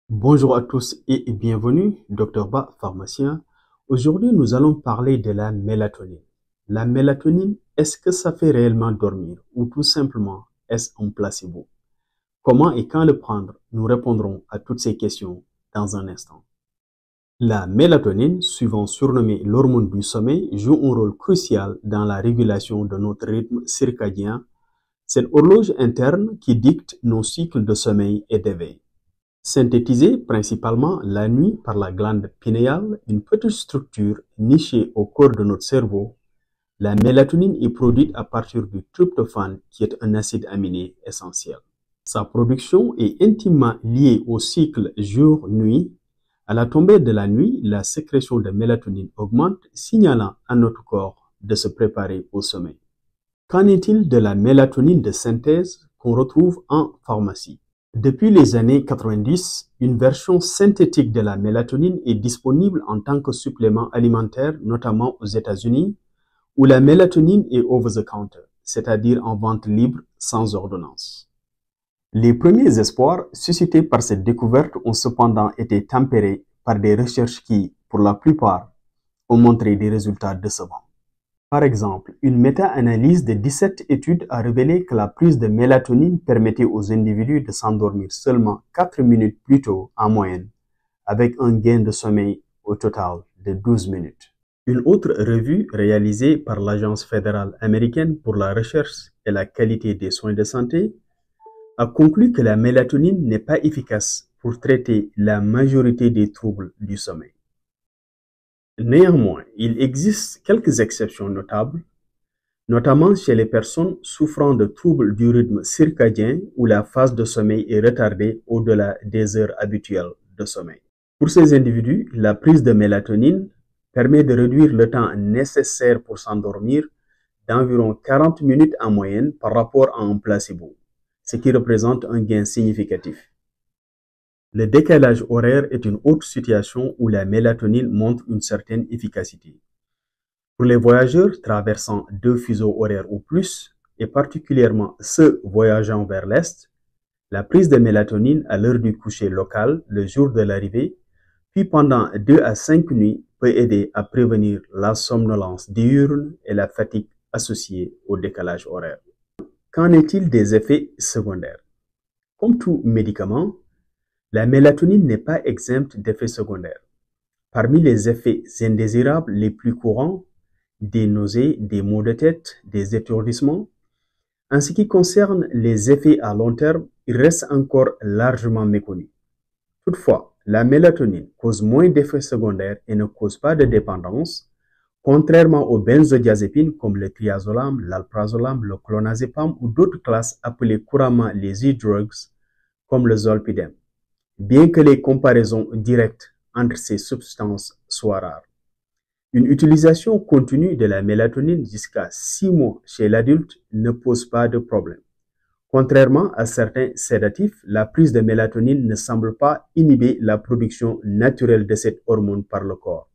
Bonjour à tous et bienvenue, Dr Ba, pharmacien. Aujourd'hui, nous allons parler de la mélatonine. La mélatonine, est-ce que ça fait réellement dormir ou tout simplement est-ce un placebo? Comment et quand le prendre? Nous répondrons à toutes ces questions dans un instant. La mélatonine, souvent surnommée l'hormone du sommeil, joue un rôle crucial dans la régulation de notre rythme circadien, cette horloge interne qui dicte nos cycles de sommeil et d'éveil. Synthétisée principalement la nuit par la glande pinéale, une petite structure nichée au cœur de notre cerveau, la mélatonine est produite à partir du tryptophane qui est un acide aminé essentiel. Sa production est intimement liée au cycle jour-nuit. À la tombée de la nuit, la sécrétion de mélatonine augmente, signalant à notre corps de se préparer au sommeil. Qu'en est-il de la mélatonine de synthèse qu'on retrouve en pharmacie? Depuis les années 90, une version synthétique de la mélatonine est disponible en tant que supplément alimentaire, notamment aux États-Unis, où la mélatonine est over-the-counter, c'est-à-dire en vente libre sans ordonnance. Les premiers espoirs suscités par cette découverte ont cependant été tempérés par des recherches qui, pour la plupart, ont montré des résultats décevants. Par exemple, une méta-analyse de 17 études a révélé que la prise de mélatonine permettait aux individus de s'endormir seulement 4 minutes plus tôt en moyenne, avec un gain de sommeil au total de 12 minutes. Une autre revue réalisée par l'Agence fédérale américaine pour la recherche et la qualité des soins de santé a conclu que la mélatonine n'est pas efficace pour traiter la majorité des troubles du sommeil. Néanmoins, il existe quelques exceptions notables, notamment chez les personnes souffrant de troubles du rythme circadien où la phase de sommeil est retardée au-delà des heures habituelles de sommeil. Pour ces individus, la prise de mélatonine permet de réduire le temps nécessaire pour s'endormir d'environ 40 minutes en moyenne par rapport à un placebo, ce qui représente un gain significatif. Le décalage horaire est une autre situation où la mélatonine montre une certaine efficacité. Pour les voyageurs traversant 2 fuseaux horaires ou plus, et particulièrement ceux voyageant vers l'Est, la prise de mélatonine à l'heure du coucher local le jour de l'arrivée, puis pendant 2 à 5 nuits, peut aider à prévenir la somnolence diurne et la fatigue associée au décalage horaire. Qu'en est-il des effets secondaires? Comme tout médicament, la mélatonine n'est pas exempte d'effets secondaires. Parmi les effets indésirables les plus courants, des nausées, des maux de tête, des étourdissements. En ce qui concerne les effets à long terme, ils restent encore largement méconnus. Toutefois, la mélatonine cause moins d'effets secondaires et ne cause pas de dépendance, contrairement aux benzodiazépines comme le triazolam, l'alprazolam, le clonazepam ou d'autres classes appelées couramment les e-drugs comme le zolpidem, bien que les comparaisons directes entre ces substances soient rares. Une utilisation continue de la mélatonine jusqu'à 6 mois chez l'adulte ne pose pas de problème. Contrairement à certains sédatifs, la prise de mélatonine ne semble pas inhiber la production naturelle de cette hormone par le corps.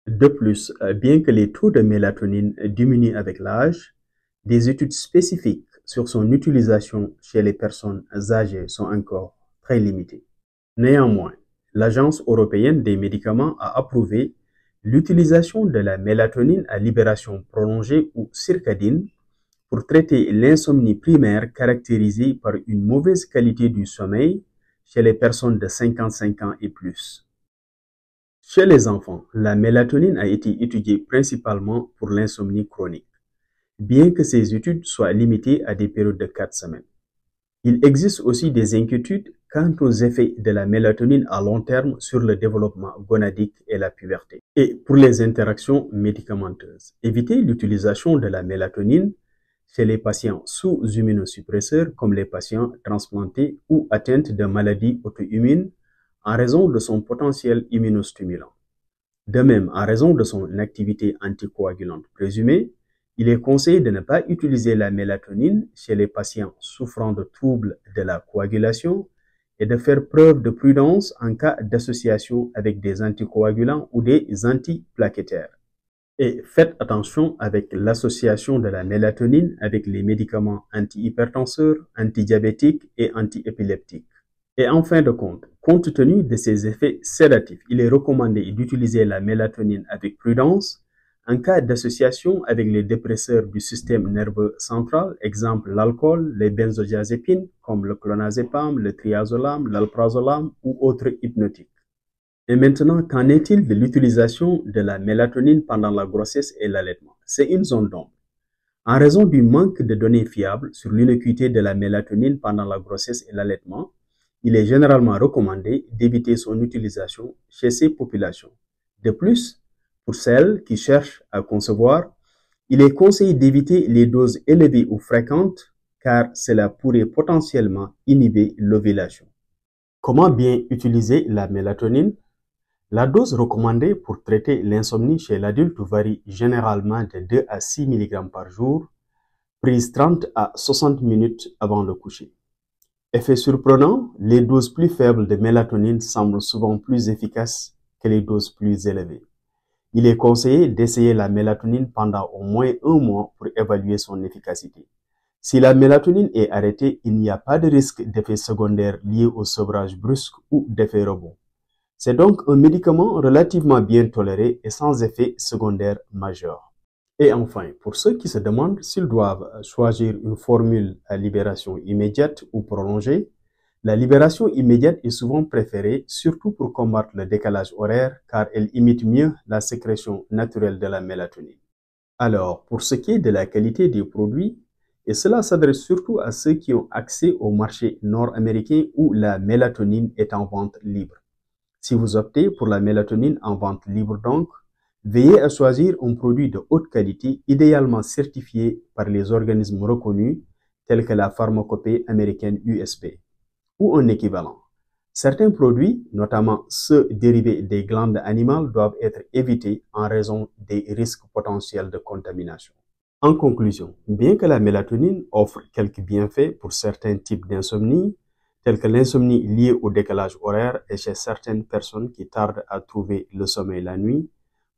De plus, bien que les taux de mélatonine diminuent avec l'âge, des études spécifiques sur son utilisation chez les personnes âgées sont encore très limitées. Néanmoins, l'Agence européenne des médicaments a approuvé l'utilisation de la mélatonine à libération prolongée ou circadienne pour traiter l'insomnie primaire caractérisée par une mauvaise qualité du sommeil chez les personnes de 55 ans et plus. Chez les enfants, la mélatonine a été étudiée principalement pour l'insomnie chronique, bien que ces études soient limitées à des périodes de 4 semaines. Il existe aussi des inquiétudes quant aux effets de la mélatonine à long terme sur le développement gonadique et la puberté. Et pour les interactions médicamenteuses, éviter l'utilisation de la mélatonine chez les patients sous immunosuppresseurs comme les patients transplantés ou atteints de maladies auto-immunes en raison de son potentiel immunostimulant. De même, en raison de son activité anticoagulante présumée, il est conseillé de ne pas utiliser la mélatonine chez les patients souffrant de troubles de la coagulation et de faire preuve de prudence en cas d'association avec des anticoagulants ou des antiplaquettaires. Et faites attention avec l'association de la mélatonine avec les médicaments antihypertenseurs, antidiabétiques et antiépileptiques. Et en fin de compte, compte tenu de ses effets sédatifs, il est recommandé d'utiliser la mélatonine avec prudence en cas d'association avec les dépresseurs du système nerveux central, exemple l'alcool, les benzodiazépines comme le clonazepam, le triazolam, l'alprazolam ou autres hypnotiques. Et maintenant, qu'en est-il de l'utilisation de la mélatonine pendant la grossesse et l'allaitement? C'est une zone d'ombre. En raison du manque de données fiables sur l'innocuité de la mélatonine pendant la grossesse et l'allaitement, il est généralement recommandé d'éviter son utilisation chez ces populations. De plus, pour celles qui cherchent à concevoir, il est conseillé d'éviter les doses élevées ou fréquentes car cela pourrait potentiellement inhiber l'ovulation. Comment bien utiliser la mélatonine? La dose recommandée pour traiter l'insomnie chez l'adulte varie généralement de 2 à 6 mg par jour, prise 30 à 60 minutes avant le coucher. Effet surprenant, les doses plus faibles de mélatonine semblent souvent plus efficaces que les doses plus élevées. Il est conseillé d'essayer la mélatonine pendant au moins 1 mois pour évaluer son efficacité. Si la mélatonine est arrêtée, il n'y a pas de risque d'effets secondaires liés au sevrage brusque ou d'effet rebond. C'est donc un médicament relativement bien toléré et sans effet secondaire majeur. Et enfin, pour ceux qui se demandent s'ils doivent choisir une formule à libération immédiate ou prolongée, la libération immédiate est souvent préférée, surtout pour combattre le décalage horaire, car elle imite mieux la sécrétion naturelle de la mélatonine. Alors, pour ce qui est de la qualité des produits, et cela s'adresse surtout à ceux qui ont accès au marché nord-américain où la mélatonine est en vente libre. Si vous optez pour la mélatonine en vente libre donc, veillez à choisir un produit de haute qualité, idéalement certifié par les organismes reconnus tels que la pharmacopée américaine USP ou un équivalent. Certains produits, notamment ceux dérivés des glandes animales, doivent être évités en raison des risques potentiels de contamination. En conclusion, bien que la mélatonine offre quelques bienfaits pour certains types d'insomnie, tels que l'insomnie liée au décalage horaire et chez certaines personnes qui tardent à trouver le sommeil la nuit,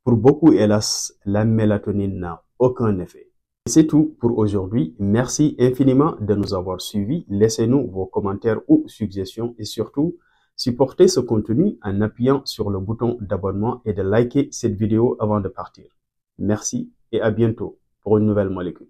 pour beaucoup, hélas, la mélatonine n'a aucun effet. C'est tout pour aujourd'hui. Merci infiniment de nous avoir suivis. Laissez-nous vos commentaires ou suggestions et surtout, supportez ce contenu en appuyant sur le bouton d'abonnement et de liker cette vidéo avant de partir. Merci et à bientôt pour une nouvelle molécule.